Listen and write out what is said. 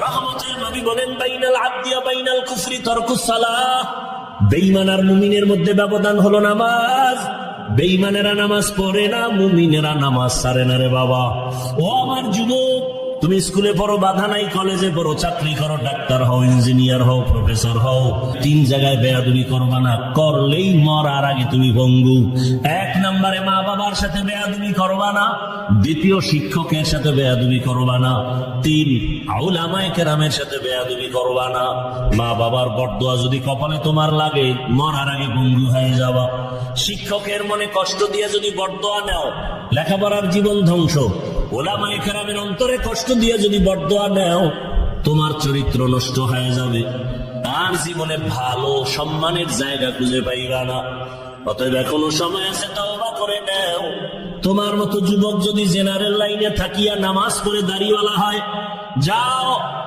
রহমতের নবী বলেন, বাইনাল আবদি ওয়া বাইনাল কুফরি তারকুস সালাহ। বেঈমান আর মুমিনের মধ্যে ব্যবধান হলো নামাজ। বেঈমানেরা নামাজ পড়ে না, মুমিনেরা নামাজ ছাড়ে না রে বাবা। ও আমার যুবক, তুমি স্কুলে পড়ো বাধা নাই, কলেজে পড়ো, চাকরি করো, ডাক্তার হও, ইঞ্জিনিয়ার হও, প্রফেসর হও, 3 জায়গায় বেয়াদবি করবা না। করলেই মরার আগে তুমি পঙ্গু। 1 নম্বরে মা বাবার সাথে বেয়াদবি করবা না। 2 শিক্ষকের সাথে বেয়াদবি করবা না। 3 উলামায়ে কেরামের সাথে বেয়াদবি করবা না। মা বাবার বরদোয়া যদি কপালে তোমার লাগে, মরার আগে পঙ্গু হয়ে যাবা। শিক্ষকের মনে কষ্ট দিয়ে যদি বরদোয়া নাও, লেখাপড়ার জীবন ধ্বংস। উলামায়ে কেরামের অন্তরে কষ্ট দিয়ে যদি বরদোয়া নাও, তোমার চরিত্র নষ্ট হয়ে যাবে। তার জীবনে ভালো সম্মানের জায়গা খুঁজে পাইবা না। অতএব এখনো সময় আছে, তওবা করে নাও। তোমার মতো যুবক যদি জেনারেল লাইনে থাকিয়া নামাজ পড়ে দাড়িওয়ালা হয়, যাও